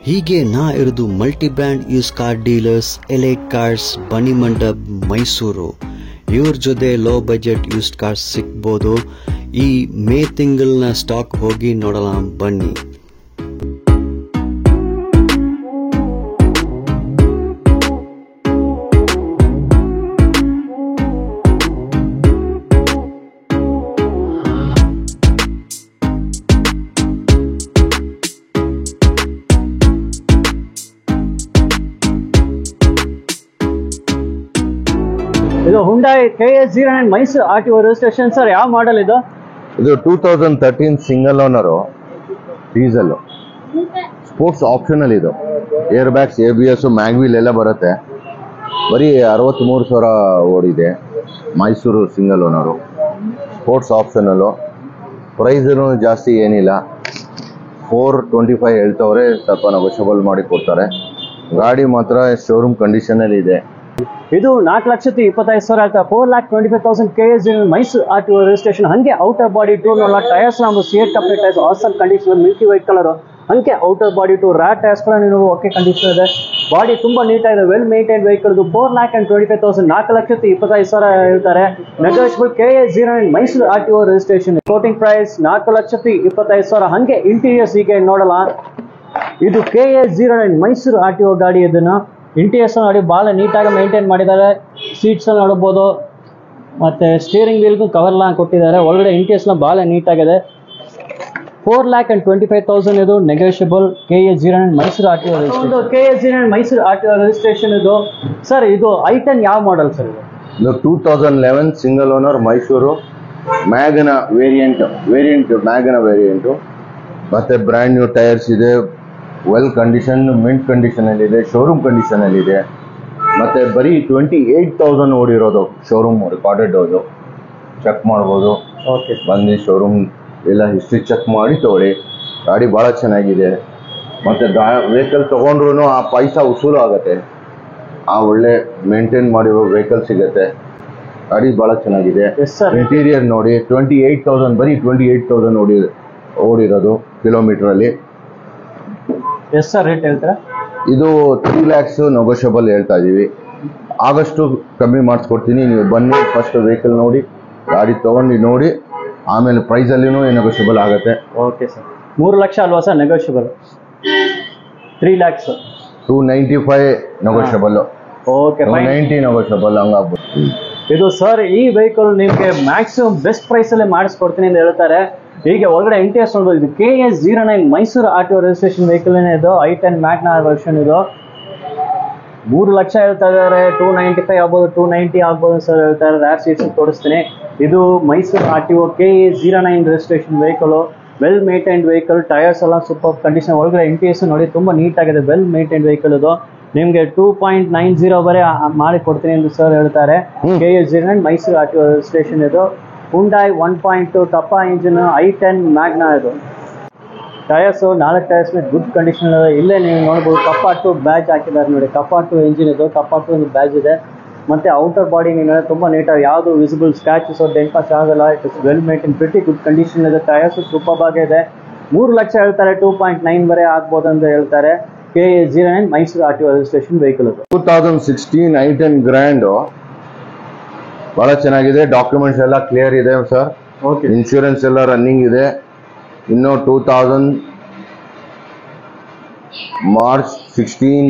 ಹೀಗೆ ನಾ ಇರೋದು multi brand use car dealers elite cars ಬನ್ನಿ ಮಂಡಪ್ ಮೈಸೂರು. ಇವ್ರ ಜೊತೆ ಲೋ ಬಜೆಟ್ ಯೂಸ್ಡ್ ಕಾರ್ಸ್ ಸಿಗ್ಬೋದು. ಈ ಮೇ ತಿಂಗಳನ್ನ ಸ್ಟಾಕ್ ಹೋಗಿ ನೋಡೋಣ ಬನ್ನಿ. ಇದು Hyundai KA09 Mysuru RTO registration sir. ಯಾವ ಮಾಡೆಲ್ ಇದು? ಇದು 2013 single owner diesel sports optional. ಇದು ಏರ್ ಬ್ಯಾಗ್ಸ್ ABS ಮ್ಯಾಗ್ವೀಲ್ ಎಲ್ಲ ಬರುತ್ತೆ. ಬರೀ 63,000 ಓಡಿದೆ. Mysuru single owner sports optional. ಪ್ರೈಸೂ ಜಾಸ್ತಿ ಏನಿಲ್ಲ, 425 ಹೇಳ್ತವ್ರೆ. ಸ್ವಲ್ಪ ನೆಗೋಷಿಯಬಲ್ ಮಾಡಿ ಕೊಡ್ತಾರೆ. ಗಾಡಿ ಮಾತ್ರ ಶೋರೂಮ್ ಕಂಡೀಷನಲ್ಲಿ ಇದೆ. ಇದು 4,25,000 ಆಯ್ತಾ. 4,25,000 KA09 ಮೈಸೂರು RTO ರಿಜಿಸ್ಟ್ರೇಷನ್. ಹಂಗೆ ಔಟರ್ ಬಾಡಿ ಟೂರ್ ನೋಡಲ್ಲ. ಟೈರ್ಸ್ ನಾವು CEAT company tyres awesome condition, milky white colour. ಹಂಗೆ ಔಟರ್ ಬಾಡಿ ಟೂರ್ ರ್ಯಾಟ್ ಟೈರ್ಸ್ ಕೂಡ ನೀವು ಓಕೆ ಕಂಡೀಷನ್ ಇದೆ. ಬಾಡಿ ತುಂಬಾ ನೀಟಾಗಿದೆ, ವೆಲ್ ಮೇಂಟೈನ್ ವೆಹಿಕಲ್. 4,25,000 4,25,000 ಹೇಳ್ತಾರೆ. Negotiable KA09 Mysuru RTO registration. Quoting price 4,25,000. ಹಂಗೆ ಇಂಟೀರಿಯರ್ಸ್ ಹೀಗೆ ನೋಡಲ್ಲ. ಇದು KA09 ಮೈಸೂರು RTO ಗಾಡಿ. ಇದನ್ನ ಇಂಟೀರಿಯರ್ಸ್ ನೋಡಿ ಭಾಳ ನೀಟಾಗಿ ಮೇಂಟೈನ್ ಮಾಡಿದ್ದಾರೆ. ಸೀಟ್ಸ್ ನೋಡಬಹುದು, ಮತ್ತೆ ಸ್ಟೀರಿಂಗ್ ವೀಲ್ಗೂ ಕವರ್ ಎಲ್ಲ ಕೊಟ್ಟಿದ್ದಾರೆ. ಒಳಗಡೆ ಇಂಟೀರಿಯರ್ಸ್ ಭಾಳ ನೀಟಾಗಿದೆ. 4,25,000 ಇದು negotiable. KA09 Mysuru RTO registration. KA09 Mysuru RTO registration ಇದು ಸರ್. ಇದು I10 ಯಾವ ಮಾಡೆಲ್ ಸರ್? ಇದು 2011 single owner Mysuru Magna variant Magna variant. ಮತ್ತೆ ಬ್ರ್ಯಾಂಡ್ ನ್ಯೂ ಟೈರ್ಸ್ ಇದೆ. ವೆಲ್ ಕಂಡೀಷನ್, ಮಿಂಟ್ ಕಂಡೀಷನ್ ಅಲ್ಲಿ ಇದೆ, ಶೋರೂಮ್ ಕಂಡೀಷನ್ ಅಲ್ಲಿ ಇದೆ. ಮತ್ತೆ ಬರೀ 28,000 ಓಡಿರೋದು. ಶೋರೂಮ್ ರೆಕಾರ್ಡೆಡ್ ಅದು ಚೆಕ್ ಮಾಡ್ಬೋದು. ಓಕೆ, ಬಂದು ಶೋರೂಮ್ ಎಲ್ಲ ಹಿಸ್ಟ್ರಿ ಚೆಕ್ ಮಾಡಿ ತಗೊಳ್ಳಿ. ಗಾಡಿ ಭಾಳ ಚೆನ್ನಾಗಿದೆ. ಮತ್ತೆ ವೆಹಿಕಲ್ ತಗೊಂಡ್ರು ಆ ಪೈಸಾ ವಸೂಲು ಆಗುತ್ತೆ. ಆ ಒಳ್ಳೆ ಮೇಂಟೈನ್ ಮಾಡಿರೋ ವೆಹಿಕಲ್ ಸಿಗುತ್ತೆ. ಗಾಡಿ ಭಾಳ ಚೆನ್ನಾಗಿದೆ. ಇಂಟೀರಿಯರ್ ನೋಡಿ, 28,000 ಬರೀ 28,000 ಓಡಿರೋದು ಕಿಲೋಮೀಟ್ರಲ್ಲಿ. ಎಸ್ ಸರ್ ರೇಟ್ ಹೇಳ್ತೀರಾ? ಇದು 3 lakhs ನೆಗೋಷಿಯಬಲ್ ಹೇಳ್ತಾ ಇದೀವಿ. ಆಗಷ್ಟು ಕಮ್ಮಿ ಮಾಡಿಸ್ಕೊಡ್ತೀನಿ. ನೀವು ಬನ್ನಿ, ಫಸ್ಟ್ ವೆಹಿಕಲ್ ನೋಡಿ, ಗಾಡಿ ತಗೊಂಡು ನೋಡಿ, ಆಮೇಲೆ ಪ್ರೈಸಲ್ಲಿನೂ ನೆಗೋಷಿಯಬಲ್ ಆಗುತ್ತೆ. Okay sir. 3 ಲಕ್ಷ ಅಲ್ವಾ sir negotiable? 3 lakhs 295 negotiable. Okay, 290 negotiable ಹಂಗಾಗ್ಬೋದು. ಇದು ಸರ್ ಈ ವೆಹಿಕಲ್ ನಿಮಗೆ ಮ್ಯಾಕ್ಸಿಮಮ್ ಬೆಸ್ಟ್ ಪ್ರೈಸಲ್ಲಿ ಮಾಡಿಸ್ಕೊಡ್ತೀನಿ ಅಂತ ಹೇಳ್ತಾರೆ. ಹೀಗೆ ಒಳಗಡೆ ಇಂಟೀರಿಯರ್ಸ್ ನೋಡ್ಬೋದು. ಇದು KA09 Mysuru RTO registration vehicle ಇದು. I10 ಮ್ಯಾಗ್ನಾ ವರ್ಷನ್ ಇದು. 3 ಲಕ್ಷ ಹೇಳ್ತಾ ಇದ್ದಾರೆ. 295 ಆಗ್ಬೋದು, 290 ಆಗ್ಬೋದು ಸರ್ ಹೇಳ್ತಾರೆ. ರ್ಯಾರ್ ಸೀಟ್ಸ್ ತೋರಿಸ್ತೀನಿ. ಇದು Mysuru RTO KA09 registration vehicle. Well maintained vehicle. Tyres ಎಲ್ಲ ಸೂಪರ್ ಕಂಡೀಷನ್. ಒಳಗಡೆ ಇಂಟೀರಿಯರ್ಸ್ ನೋಡಿ ತುಂಬಾ ನೀಟಾಗಿದೆ. ವೆಲ್ ಮೇಂಟೈನ್ಡ್ ವೆಹಿಕಲ್ ಇದು. ನಿಮಗೆ 2.90 ವರೆ ಮಾಡಿ ಕೊಡ್ತೀನಿ ಎಂದು ಸರ್ ಹೇಳ್ತಾರೆ. KA09 ಮೈಸೂರು RTO ರಿಜಿಸ್ಟ್ರೇಷನ್ ಇದು. ಹುಂಡೈ 1.2 ಕಪ್ಪಾ ಇಂಜಿನ್ I10 ಮ್ಯಾಗ್ನಾ ಇದು. ಟೈರ್ಸ್ 4 ಟೈರ್ಸ್ ಗುಡ್ ಕಂಡೀಷನ್ ಇದೆ. ಇಲ್ಲೇ ನೀವು ನೋಡ್ಬೋದು ಕಪ್ಪಾ 2 ಬ್ಯಾಜ್ ಹಾಕಿದ್ದಾರೆ ನೋಡಿ. ಕಪ್ಪಾ 2 ಇಂಜಿನ್ ಇದು. ಕಪ್ಪಾ 2 ಒಂದು ಬ್ಯಾಜ್ ಇದೆ. ಮತ್ತೆ ಔಟರ್ ಬಾಡಿ ನೀವು ತುಂಬಾ ನೀಟಾಗಿ, ಯಾವುದು ವಿಸಿಬಲ್ ಸ್ಕ್ರಾಚಸ್ ಡೆಂಟ್ ಆಗಲ್ಲ. It is well maintain, pretty good condition ಇದೆ. ಟೈರ್ಸ್ ಸೂಪರ್ ಆಗಿದೆ. 3 ಲಕ್ಷ ಹೇಳ್ತಾರೆ. 2.9 ವರೆ ಆಗ್ಬೋದು ಅಂತ ಹೇಳ್ತಾರೆ. KA09 Mysuru RTO registration vehicle. 2016 I10 grand ಬಹಳ ಚೆನ್ನಾಗಿದೆ. ಡಾಕ್ಯುಮೆಂಟ್ಸ್ ಎಲ್ಲ ಕ್ಲಿಯರ್ ಇದೆ ಸರ್. ಓಕೆ, ಇನ್ಶೂರೆನ್ಸ್ ಎಲ್ಲ ರನ್ನಿಂಗ್ ಇದೆ. ಇನ್ನು ಮಾರ್ಚ್ 16,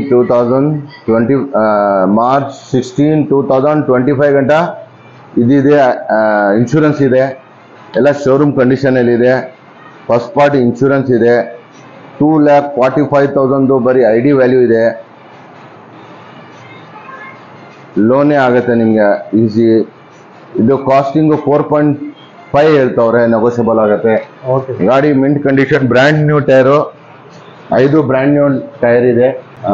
2025 ಗಂಟ ಇದಿದೆ. ಇನ್ಶೂರೆನ್ಸ್ ಇದೆ. ಎಲ್ಲ ಶೋರೂಮ್ ಕಂಡೀಷನಲ್ಲಿದೆ. ಫಸ್ಟ್ ಪಾರ್ಟಿ ಇನ್ಶೂರೆನ್ಸ್ ಇದೆ. 2,45,000 ಬರೀ ID ವ್ಯಾಲ್ಯೂ ಇದೆ. ಲೋನೇ ಆಗುತ್ತೆ ನಿಮಗೆ ಈಸಿ. ಇದು ಕಾಸ್ಟಿಂಗು 4.5 ಹೇಳ್ತವ್ರೆ. ನೆಗೋಷಿಯಬಲ್ ಆಗುತ್ತೆ. ಗಾಡಿ mint condition, brand new tyre. 5 brand new tyre ಇದೆ.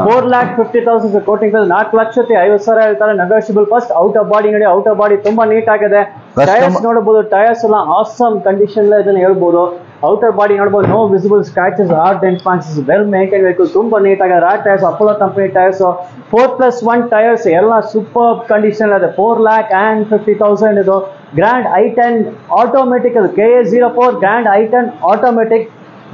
4,50,000 ಕೋಟಿಂಗ್ 4,50,000 ಹೇಳ್ತಾರೆ. ನೆಗೋಷಿಯಬಲ್. ಫಸ್ಟ್ ಔಟರ್ ಬಾಡಿ ನೋಡಿ. ಔಟರ್ ಬಾಡಿ ತುಂಬಾ ನೀಟ್ ಆಗಿದೆ. ಟೈರ್ಸ್ ನೋಡಬಹುದು. ಟೈರ್ಸ್ ಎಲ್ಲ ಆಸಮ್ ಕಂಡೀಷನ್ ಇದನ್ನ ಹೇಳ್ಬೋದು. ಔಟರ್ ಬಾಡಿ ನೋಡಬಹುದು. No visible scratches or dent points. Well maintain vehicle. ತುಂಬಾ ನೀಟ್ ಆಗಿದೆ. ರ್ಯಾಟ್ tyres, Apollo company tyres. 4+1 tyres ಎಲ್ಲ ಸೂಪರ್ ಕಂಡೀಷನ್ ಇದೆ. 4,50,000 ಇದು. Grand I10 automatic. KA04 grand I10 automatic.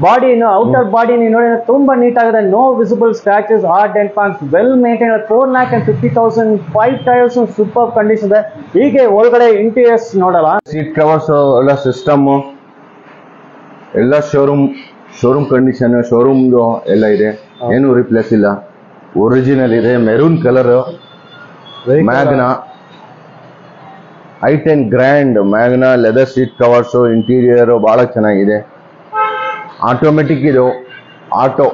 Body outer body ನೀವು ನೋಡಿ ತುಂಬಾ ನೀಟ್ ಆಗಿದೆ, no visible scratches or dent marks, well maintain. 4,50,000 5 tyres super condition ಇದೆ. ಹೀಗೆ ಒಳಗಡೆ ಇಂಟೀರಿಯರ್ಸ್ ನೋಡಲ್ಲ, ಸೀಟ್ ಕವರ್ಸ್ ಎಲ್ಲ ಸಿಸ್ಟಮ್ ಎಲ್ಲ ಶೋರೂಮ್ ಕಂಡೀಷನ್, ಶೋರೂಮ್ ಎಲ್ಲ ಇದೆ, ಏನು ರಿಪ್ಲೇಸ್ ಇಲ್ಲ, ಒರಿಜಿನಲ್ ಇದೆ. Maroon colour Magna i10 grand Magna leather seat covers, interior ಬಹಳ ಚೆನ್ನಾಗಿದೆ. ಆಟೋಮೆಟಿಕ್ ಇದು ಆಟೋ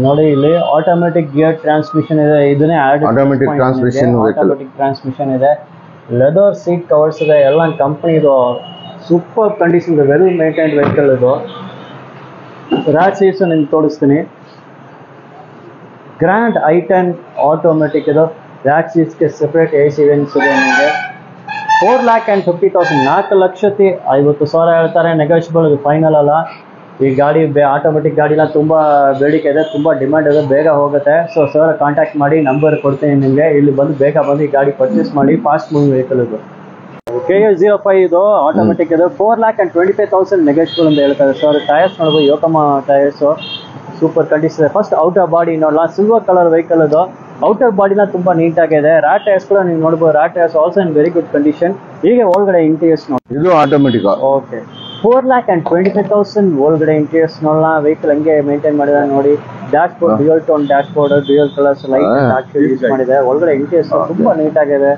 ನೋಡಿ, ಇಲ್ಲಿ ಆಟೋಮೆಟಿಕ್ ಗಿಯರ್ ಟ್ರಾನ್ಸ್ಮಿಷನ್ ಇದೆ, ಇದನ್ನೇ ಆಟೋಮೆಟಿಕ್ ಟ್ರಾನ್ಸ್ಮಿಷನ್ ಆಟೋಮೆಟಿಕ್ ಟ್ರಾನ್ಸ್ಮಿಷನ್ ಇದೆ, ಲೆದರ್ ಸೀಟ್ ಕವರ್ಸ್ ಇದೆ, ಎಲ್ಲ ಕಂಪನಿ ಇದು ಸೂಪರ್ ಕಂಡೀಷನ್ ಇದೆ, ವೆಲ್ ಮೇಂಟೈನ್ಡ್ ವೆಹಿಕಲ್ ಇದು. ರ್ಯಾಟ್ ಸೀಟ್ಸ್ ನಿಮ್ಗೆ ತೋರಿಸ್ತೀನಿ. ಗ್ರ್ಯಾಂಡ್ i10 ಆಟೋಮೆಟಿಕ್ ಇದು. ರ್ಯಾಟ್ ಸೀಟ್ಸ್ಗೆ ಸೆಪರೇಟ್ AC ವೆಂಟ್ಸ್ ಇದೆ. ನಿಮಗೆ 4,50,000 4,50,000 ಹೇಳ್ತಾರೆ, ನೆಗೋಷಿಯಬಲ್, ಇದು ಫೈನಲ್ ಅಲ್ಲ. ಈ ಗಾಡಿ ಆಟೋಮೆಟಿಕ್ ಗಾಡಿನ ತುಂಬ ಬೇಡಿಕೆ ಇದೆ, ತುಂಬ ಡಿಮ್ಯಾಂಡ್ ಇದೆ, ಬೇಗ ಹೋಗುತ್ತೆ. ಸೊ ಸರ್ ಕಾಂಟ್ಯಾಕ್ಟ್ ಮಾಡಿ, ನಂಬರ್ ಕೊಡ್ತೀನಿ ನಿಮಗೆ, ಇಲ್ಲಿ ಬಂದು ಬೇಗ ಬಂದು ಈ ಗಾಡಿ ಪರ್ಚೇಸ್ ಮಾಡಿ. ಫಾಸ್ಟ್ ಮೂವಿಂಗ್ ವೆಹಿಕಲ್ ಇದು. KA05 ಇದು ಆಟೋಮೆಟಿಕ್ ಇದು. 4,25,000 ನೆಗೋಷಿಯಬಲ್ ಅಂತ ಹೇಳ್ತಾರೆ ಸರ್. ಟೈರ್ಸ್ ನೋಡ್ಬೋದು, ಯೋಕೋಮಾ ಟೈರ್ಸ್ ಸೂಪರ್ ಕಂಡೀಷನ್ ಇದೆ. ಫಸ್ಟ್ ಔಟರ್ ಬಾಡಿ ನೋಡಲ್ಲ, ಸಿಲ್ವರ್ ಕಲರ್ ವೆಹಿಕಲ್ ಇದು. ಔಟರ್ ಬಾಡಿನ ತುಂಬಾ ನೀಟಾಗಿದೆ. ರ್ಯಾಟ್ ಟೈರ್ಸ್ ಕೂಡ ನೀವು ನೋಡ್ಬೋದು, rat tyres also in very good condition. ಹೀಗೆ ಒಳಗಡೆ ಇಂಟೀರಿಯರ್ಸ್ ನೋಡಿ, ಇದು ಆಟೋಮೆಟಿಕ್. ಓಕೆ, 4,25,000 ಒಳಗಡೆ ಇಂಟೀರಿಯರ್ಸ್ ನೋಡೋಣ. ವೆಹಿಕಲ್ ಹಂಗೆ ಮೇಂಟೈನ್ ಮಾಡಿದ್ರೆ ನೋಡಿ. Dashboard dual tone dashboard, dual colours light use ಮಾಡಿದೆ. ಒಳಗಡೆ ಇಂಟೀರಿಯರ್ಸ್ ತುಂಬಾ ನೀಟಾಗಿದೆ,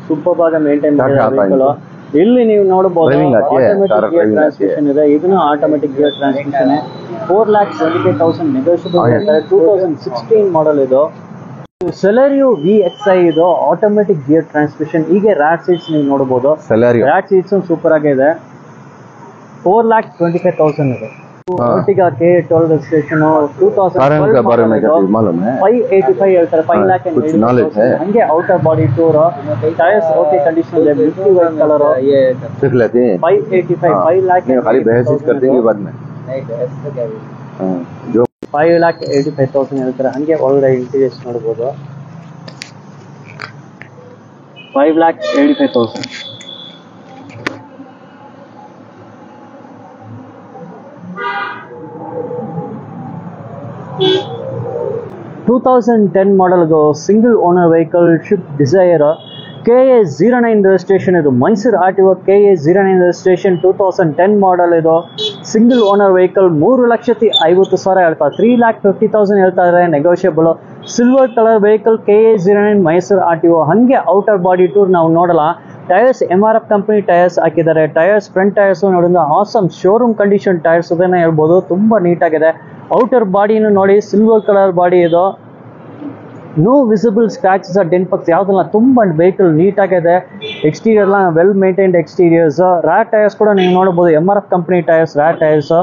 ಸೂಪರ್ ಆಗಿ ಮೇಂಟೈನ್ ಮಾಡಿದೆ ವೆಹಿಕಲ್. ಇಲ್ಲಿ ನೀವು ನೋಡಬಹುದು ಆಟೋಮೆಟಿಕ್ ಗಿಯರ್ ಟ್ರಾನ್ಸ್ಮಿಷನ್ ಇದೆ, ಇದನ್ನು ಆಟೋಮೆಟಿಕ್ ಗಿಯರ್ ಟ್ರಾನ್ಸ್ಮಿಷನ್. 4,25,000 ನೆಗೋಷಿಯಬಲ್ ಇರ್ತಾರೆ. 2016 ಮಾಡೆಲ್ ಇದು. ಸೆಲೆರಿಯೋ VXi ಇದು ಆಟೋಮೆಟಿಕ್ ಗಿಯರ್ ಟ್ರಾನ್ಸ್ಮಿಷನ್. ಹೀಗೆ ರ್ಯಾಟ್ ಸೀಟ್ಸ್ ನೀವು ನೋಡಬಹುದು, ರ್ಯಾಟ್ ಸೀಟ್ಸ್ ಸೂಪರ್ ಆಗಿದೆ. 4,25,000 ಇದೆ. Ertiga K12 registration 2012 585 ಹೇಳ್ತಾರೆ. 5,80,000 ಹಂಗೆ outer body tour, tyres okay condition ಇದೆ, ಮಿಲ್ಕಿ ವೈಟ್ ಕಲರ್. 585 5,85,000 ಹೇಳ್ತಾರೆ. ಹಂಗೆ ಒಳಗಡೆ ಇಂಟೀರಿಯರ್ಸ್ ನೋಡ್ಬೋದು. 5,85,000. 2010 ಮಾಡೆಲ್ ಇದು single owner vehicle, Swift Dzire. KA09 registration ಇದು, Mysuru RTO KA09 registration. 2010 model ಇದು, ಸಿಂಗಲ್ ಓನರ್ ವೆಹಿಕಲ್. 3,50,000 ಹೇಳ್ತಾರೆ. 3,50,000 ಹೇಳ್ತಾರೆ, negotiable. Silver colour vehicle, KA09 Mysuru RTO. ಹಂಗೆ ಔಟರ್ ಬಾಡಿ ಟೂರ್ ನಾವು ನೋಡಲ್ಲ. ಟೈರ್ಸ್ MRF ಕಂಪನಿ ಟೈರ್ಸ್ ಹಾಕಿದ್ದಾರೆ. ಟೈರ್ಸ್ ಫ್ರಂಟ್ ಟೈರ್ಸ್ ನೋಡಿದ್ರೆ ಆಸಮ್ ಶೋರೂಮ್ ಕಂಡೀಷನ್ ಟೈರ್ಸ್ ಅದನ್ನ ಹೇಳ್ಬೋದು, ತುಂಬಾ ನೀಟಾಗಿದೆ. ಔಟರ್ ಬಾಡಿನೂ ನೋಡಿ, ಸಿಲ್ವರ್ ಕಲರ್ ಬಾಡಿ ಇದು. ನೋ ವಿಸಿಬಲ್ ಸ್ಕ್ರಾಚಸ್ ಡೆಂಟ್ ಪಕ್ಸ್ ಯಾವುದಲ್ಲ, ತುಂಬ ವೆಹಿಕಲ್ ನೀಟಾಗಿದೆ. ಎಕ್ಸ್ಟೀರಿಯರ್ನ ವೆಲ್ ಮೇಂಟೈನ್ಡ್ ಎಕ್ಸ್ಟೀರಿಯರ್ಸ್. ರ್ಯಾಟ್ ಟೈರ್ಸ್ ಕೂಡ ನೀವು ನೋಡ್ಬೋದು, MRF ಕಂಪನಿ ಟೈರ್ಸ್, ರ್ಯಾಟ್ ಟೈರ್ಸ್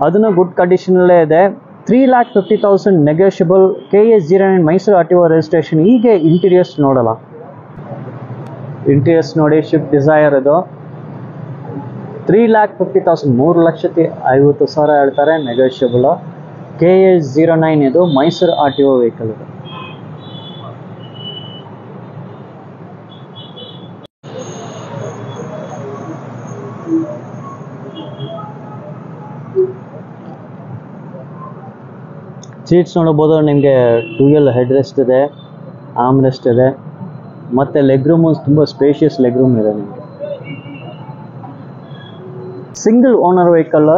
ಅದನ್ನು ಗುಡ್ ಕಂಡೀಷನಲ್ಲೇ ಇದೆ. 3,50,000 negotiable. KA09 Mysuru RTO registration. ಹೀಗೆ ಇಂಟೀರಿಯರ್ಸ್ ನೋಡಲ್ಲ, ಇಂಟೀರಿಯರ್ಸ್ ನೋಡಿ. ಶಿಫ್ಟ್ ಡಿಸೈರ್ ಇದು 3,50,000 3,50,000 ಹೇಳ್ತಾರೆ, ನೆಗೋಷಿಯಬಲ್. KA09 ಇದು ಮೈಸೂರು RTO ವೆಹಿಕಲ್ ಇದು. ಸೀಟ್ಸ್ ನೋಡಬಹುದು, ನಿಮಗೆ ಡ್ಯೂಯಲ್ ಹೆಡ್ ರೆಸ್ಟ್ ಇದೆ, ಆರ್ಮ್ ರೆಸ್ಟ್ ಇದೆ, ಮತ್ತೆ ಲೆಗ್ ರೂಮ್ ತುಂಬ ಸ್ಪೇಷಿಯಸ್ ಲೆಗ್ ರೂಮ್ ಇದೆ ನಿಮಗೆ. Single owner vehicle.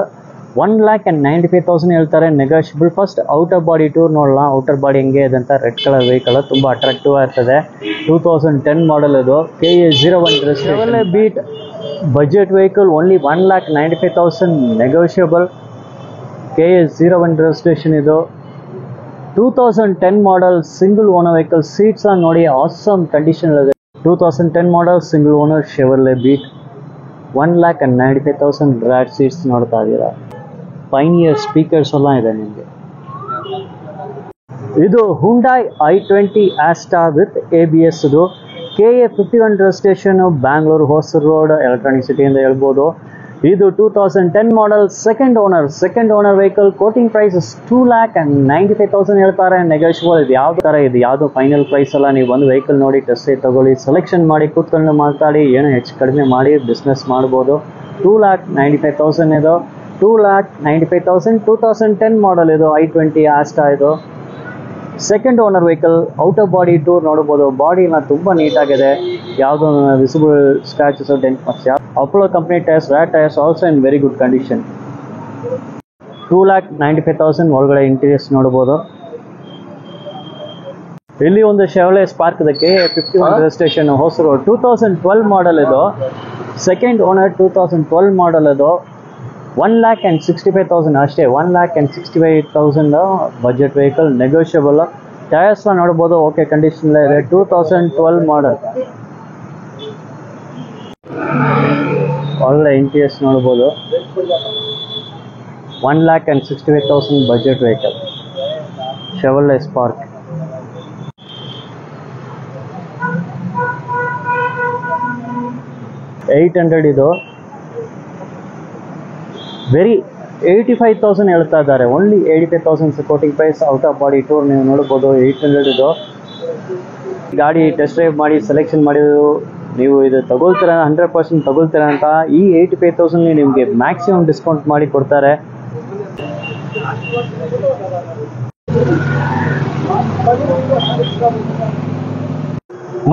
1,95,000 ಹೇಳ್ತಾರೆ, negotiable. First outer body tour ನೋಡೋಣ. ಔಟರ್ ಬಾಡಿ ಹೆಂಗೆ ಇದೆ ಅಂತ. ರೆಡ್ ಕಲರ್ ವೆಹಿಕಲ್, ತುಂಬ ಅಟ್ರಾಕ್ಟಿವ್ ಆಗಿರ್ತದೆ. 2010 ಮಾಡೆಲ್ ಇದು. KA01 registration. Beat budget vehicle, only 1,95,000 negotiable. KA01 registration ಇದು. 2010 model, single owner vehicle. Seats ನೋಡಿ, ಆಸಮ್ ಕಂಡೀಷನ್ ಇದೆ. 2010 model, single owner, Chevrolet Beat. 1,95,000 ರ್ಯಾಟ್ ಸೀಟ್ಸ್ ನೋಡ್ತಾ ಇದ್ದೀರಾ. ಪೈನಿಯರ್ ಸ್ಪೀಕರ್ಸ್ ಎಲ್ಲ ಇದೆ ನಿಮಗೆ. ಇದು Hyundai i20 Asta with ABS. ಇದು KA51 registration, Bangalore Hosur road, electronic city ಅಂತ ಹೇಳ್ಬೋದು. ಇದು 2010 model, second owner vehicle. Quoting price 2,95,000 ಹೇಳ್ತಾರೆ, ನೆಗೋಷಿಯಬಲ್. ಇದು ಯಾವ ಥರ, ಇದು ಯಾವುದು ಫೈನಲ್ ಪ್ರೈಸ್ ಅಲ್ಲ. ನೀವು ಒಂದು ವೆಹಿಕಲ್ ನೋಡಿ, ಟೆಸ್ಟ್ ತಗೊಳ್ಳಿ, ಸೆಲೆಕ್ಷನ್ ಮಾಡಿ, ಕೂತ್ಕೊಂಡು ಮಾತಾಡಿ, ಏನೋ ಹೆಚ್ಚು ಕಡಿಮೆ ಮಾಡಿ ಬಿಸ್ನೆಸ್ ಮಾಡ್ಬೋದು. 2,95,000 ಇದು. 2,95,000 2010 ಮಾಡಲ್ ಇದು i20 ಆಸ್ಟಾ ಇದು. Second owner vehicle. Out of body tour ನೋಡ್ಬೋದು. ಬಾಡಿ ಎಲ್ಲ ತುಂಬ ನೀಟಾಗಿದೆ, ಯಾವುದೋ visible scratches dent marks. Apollo company tyres, ರ್ಯಾಟ್ tyres also in very good condition. 2,95,000 ಒಳಗಡೆ ಇಂಟೀರಿಯರ್ಸ್ ನೋಡ್ಬೋದು. ಇಲ್ಲಿ ಒಂದು ಶೆವಲೆ ಸ್ಪಾರ್ಕ್ ಇದೆ, KA51 ರಿಜಿಸ್ಟ್ರೇಷನ್, ಹೊಸರು, 2012 ಮಾಡಲ್ ಇದು. ಸೆಕೆಂಡ್ ಓನರ್, 2012 ಮಾಡಲ್ ಇದು. 1,65,000 ಅಷ್ಟೇ. 1,65,000 ಬಜೆಟ್ ವೆಹಿಕಲ್, ನೆಗೋಷಿಯಬಲ್. ಟೈರ್ಸ್ ನೋಡ್ಬೋದು, ಓಕೆ ಕಂಡೀಷನ್ ಇದೆ. 2012 ಮಾಡಲ್. ಒಳ್ಳೆ ಇಂಟೀರಿಯರ್ಸ್ ನೋಡ್ಬೋದು. 1,65,000 ಬಜೆಟ್ ವೆಹಿಕಲ್, ಶೆವಲೆ ಸ್ಪಾರ್ಕ್. $800 ಇದು. ವೆರಿ 85,000 ಹೇಳ್ತಾ ಇದ್ದಾರೆ. Only 85,000 supporting price. Out of body tour ನೀವು ನೋಡ್ಬೋದು. 800 ಇದು. ಗಾಡಿ ಟೆಸ್ಟ್ ಡ್ರೈವ್ ಮಾಡಿ ಸೆಲೆಕ್ಷನ್ ಮಾಡಿದ್ರು. ನೀವು ಇದು ತಗೊಳ್ತೀರಾ 100% ತಗೊಳ್ತೀರಾ ಅಂತ ಈ 85,000 ನಿಮಗೆ ಮ್ಯಾಕ್ಸಿಮಮ್ ಡಿಸ್ಕೌಂಟ್ ಮಾಡಿ ಕೊಡ್ತಾರೆ.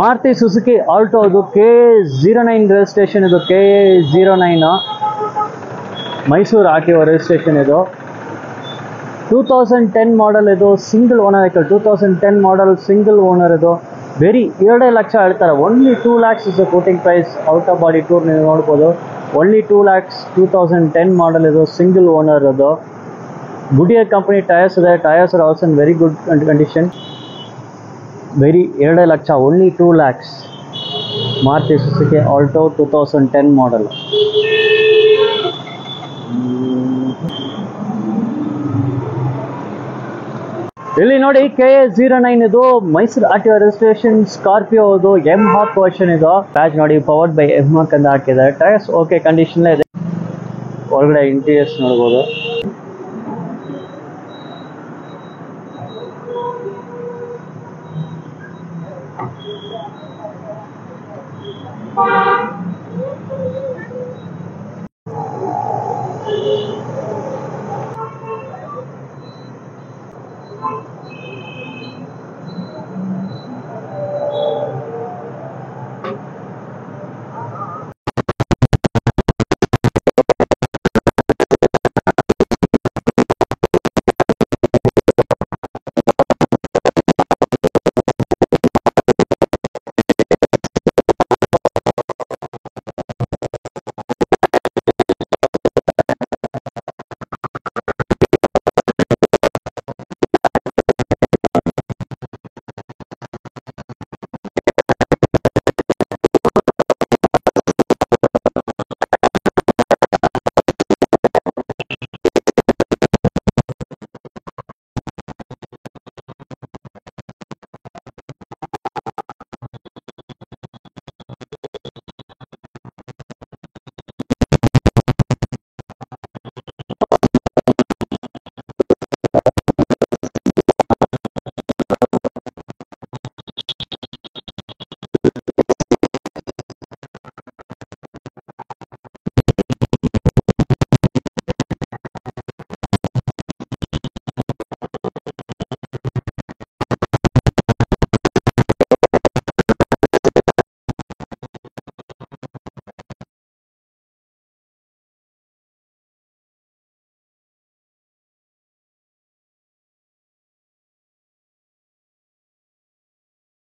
ಮಾರುತಿ ಸುಜುಕಿ ಆಲ್ಟೋ, ಇದು KA09 ರಿಜಿಸ್ಟ್ರೇಷನ್ ಇದು. KA09 ಮೈಸೂರು RTO ರಿಜಿಸ್ಟ್ರೇಷನ್ ಇದು. 2010 ಮಾಡಲ್ ಇದು. Single owner vehicle. 2010 model single owner ಇದು. ವೆರಿ 2 ಲಕ್ಷ ಹೇಳ್ತಾರೆ. Only 2 lakhs is quoting price. Out of body tour ನೀವು ನೋಡ್ಬೋದು. Only 2 lakhs. 2010 ಮಾಡಲ್ ಇದು. ಸಿಂಗಲ್ ಓನರ್ ಇದು. ಗುಡಿಯರ್ ಕಂಪನಿ ಟೈರ್ಸ್ ಇದೆ. Tyres are also in very good condition. Very 2 lakh. Only 2 lakhs. Maruti Suzuki Alto 2010 ಮಾಡಲ್. ಇಲ್ಲಿ ನೋಡಿ, KA09 ಇದು. ಮೈಸೂರು RTO ರಿಜಿಸ್ಟ್ರೇಷನ್, ಸ್ಕಾರ್ಪಿಯೋ ಇದು. M-Hawk version ಇದು. ಬ್ಯಾಚ್ ನೋಡಿ, ಪವರ್ಡ್ ಬೈ M-Hawk ಅಂತ ಹಾಕಿದ್ದಾರೆ. ಟೈರ್ಸ್ ಓಕೆ ಕಂಡೀಷನ್ ಇದೆ. ಒಳಗಡೆ ಇಂಟೀರಿಯರ್ಸ್ ನೋಡ್ಬೋದು.